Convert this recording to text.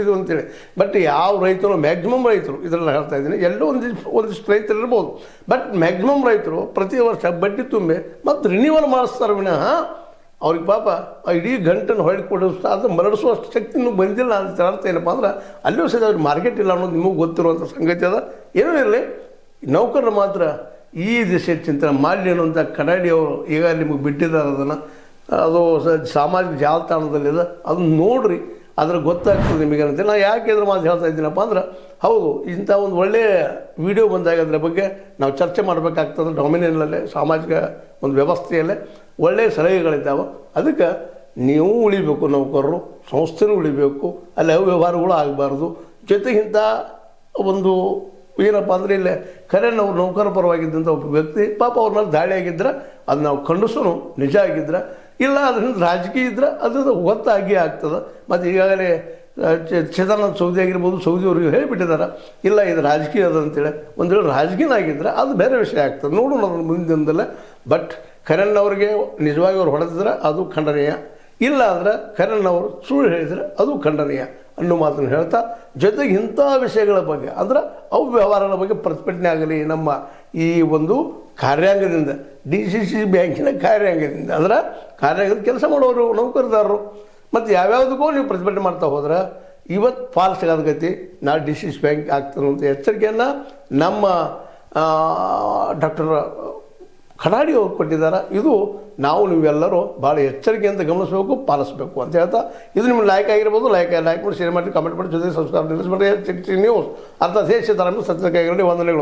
ಕೊಟ್ಟಿದ್ವಿ ಅಂತೇಳಿ. ಬಟ್ ಯಾವ ರೈತರು, ಮ್ಯಾಕ್ಸಿಮಮ್ ರೈತರು ಇದರಲ್ಲಿ ಹೇಳ್ತಾ ಇದ್ದೀನಿ, ಎಲ್ಲೋ ಒಂದಿಷ್ಟು ರೈತರು ಇರ್ಬೋದು, ಬಟ್ ಮ್ಯಾಕ್ಸಿಮಮ್ ರೈತರು ಪ್ರತಿ ವರ್ಷ ಬಡ್ಡಿ ತುಂಬಿ ಮತ್ತು ರಿನ್ಯೂವಲ್ ಮಾಡಿಸ್ತಾರೆ ವಿನಃ ಅವ್ರಿಗೆ ಪಾಪ ಇಡೀ ಗಂಟನ್ನು ಹೊಳ್ಳಿ ಕೊಡಿಸ್ತಾ ಅದು ಮರಳಿಸುವಷ್ಟು ಶಕ್ತಿ ಇನ್ನೂ ಬಂದಿಲ್ಲ ಅಂತ ಅರ್ಥ ಏನಪ್ಪ ಅಂದ್ರೆ ಅಲ್ಲೂ ಸಹ ಅವ್ರಿಗೆ ಮಾರ್ಕೆಟ್ ಇಲ್ಲ ಅನ್ನೋದು ನಿಮಗೆ ಗೊತ್ತಿರುವಂಥ ಸಂಗತಿ ಅದ. ಏನೂ ಇರಲಿ, ನೌಕರರು ಮಾತ್ರ ಈ ದಿಶೆ ಚಿಂತನೆ ಮಾಡಲಿ ಅನ್ನುವಂಥ ಕಡಾಡಿಯವರು ಈಗ ನಿಮಗೆ ಬಿಟ್ಟಿದ್ದಾರೆ. ಅದನ್ನು ಅದು ಸಾಮಾಜಿಕ ಜಾಲತಾಣದಲ್ಲಿದೆ, ಅದನ್ನ ನೋಡಿರಿ, ಅದ್ರ ಗೊತ್ತಾಗ್ತದೆ ನಿಮಗೆ ಅಂತ. ನಾನು ಯಾಕೆ ಇದ್ರ ಮಾತು ಹೇಳ್ತಾ ಇದ್ದೀನಪ್ಪ ಅಂದ್ರೆ, ಹೌದು ಇಂಥ ಒಂದು ಒಳ್ಳೆಯ ವಿಡಿಯೋ ಬಂದಾಗ ಅದರ ಬಗ್ಗೆ ನಾವು ಚರ್ಚೆ ಮಾಡಬೇಕಾಗ್ತದೆ. ಡೊಮಿನಿಯನ್ನಲ್ಲೇ ಸಾಮಾಜಿಕ ಒಂದು ವ್ಯವಸ್ಥೆಯಲ್ಲೇ ಒಳ್ಳೆಯ ಸಲಹೆಗಳಿದ್ದಾವೆ. ಅದಕ್ಕೆ ನೀವು ಉಳಿಬೇಕು, ನೌಕರರು ಸಂಸ್ಥೆನೂ ಉಳಿಬೇಕು, ಅಲ್ಲಿ ಅವ್ಯವಹಾರಗಳು ಆಗಬಾರ್ದು. ಜೊತೆಗಿಂತ ಒಂದು ಏನಪ್ಪ ಅಂದರೆ ಇಲ್ಲೇ ಖರೆ ನಾವು ನೌಕರ ಪರವಾಗಿದ್ದಂಥ ಒಬ್ಬ ವ್ಯಕ್ತಿ ಪಾಪ ಅವ್ರ ಮೇಲೆ ದಾಳಿ ಆಗಿದ್ರೆ ಅದು ನಾವು ಖಂಡಿಸೋನು ನಿಜ ಆಗಿದ್ರೆ, ಇಲ್ಲ ಅದರಿಂದ ರಾಜಕೀಯ ಇದ್ರೆ ಅದು ಗೊತ್ತಾಗಿಯೇ ಆಗ್ತದೆ. ಮತ್ತು ಈಗಾಗಲೇ ಚಿದಾನಂದ ಸೌದಿ ಆಗಿರ್ಬೋದು, ಸೌದಿಯವ್ರಿಗೆ ಹೇಳಿಬಿಟ್ಟಿದ್ದಾರೆ ಇಲ್ಲ ಇದು ರಾಜಕೀಯ ಅದ ಅಂತೇಳಿ. ಒಂದು ವೇಳೆ ರಾಜಕೀಯ ಆಗಿದ್ದರೆ ಅದು ಬೇರೆ ವಿಷಯ ಆಗ್ತದೆ, ನೋಡೋಣ ಅದನ್ನು ಮುಂದಿನ ದಿನದಲ್ಲೇ. ಬಟ್ ಕರಣ್ ನಿಜವಾಗಿ ಅವ್ರು ಹೊಡೆದಿದ್ರೆ ಅದು ಖಂಡನೀಯ, ಇಲ್ಲ ಅಂದ್ರೆ ಕರಣ್ ಅವರು ಸುಳ್ಳು ಹೇಳಿದರೆ ಅದು ಖಂಡನೀಯ ಅನ್ನೋ ಮಾತನ್ನು ಹೇಳ್ತಾ, ಜೊತೆಗೆ ಇಂಥ ವಿಷಯಗಳ ಬಗ್ಗೆ ಅಂದ್ರೆ ಅವು ವ್ಯವಹಾರಗಳ ಬಗ್ಗೆ ಪ್ರತಿಭಟನೆ ಆಗಲಿ ನಮ್ಮ ಈ ಒಂದು ಕಾರ್ಯಾಂಗದಿಂದ, DCC ಬ್ಯಾಂಕಿನ ಕಾರ್ಯಾಂಗದಿಂದ, ಅಂದ್ರೆ ಕಾರ್ಯಾಂಗದ ಕೆಲಸ ಮಾಡೋರು ನೌಕರದಾರರು. ಮತ್ತು ಯಾವ್ಯಾವುದಕ್ಕೂ ನೀವು ಪ್ರತಿಭಟನೆ ಮಾಡ್ತಾ ಹೋದ್ರೆ ಇವತ್ತು ಫಾಲ್ಸ್ ಆಗತಿ, ನಾಳೆ DCC ಬ್ಯಾಂಕ್ ಆಗ್ತದೆ ಅಂತ ಎಚ್ಚರಿಕೆಯನ್ನು ನಮ್ಮ ಡಾಕ್ಟರ್ ಖಡಾಡಿ ಅವರು ಕೊಟ್ಟಿದ್ದಾರೆ. ಇದು ನಾವು ನೀವೆಲ್ಲರೂ ಭಾಳ ಎಚ್ಚರಿಕೆಯಿಂದ ಗಮನಿಸಬೇಕು, ಪಾಲಿಸಬೇಕು ಅಂತ ಹೇಳ್ತಾ, ಇದು ನಿಮ್ಗೆ ಲೈಕ್ ಆಗಿರ್ಬೋದು, ಲೈಕ್ ಮಾಡಿ, ಶೇರ್ ಮಾಡಿ, ಕಮೆಂಟ್ ಮಾಡಿ, ಜೊತೆಗೆ ಸಬ್ಸ್ಕ್ರೈಬ್ ಮಾಡಿ. ನ್ಯೂಸ್ ಅರ್ಥಾತ್ ದೇಶ ಧರ್ಮ ಸತ್ಯಕ್ಕೆ ವಂದನೆಗಳು.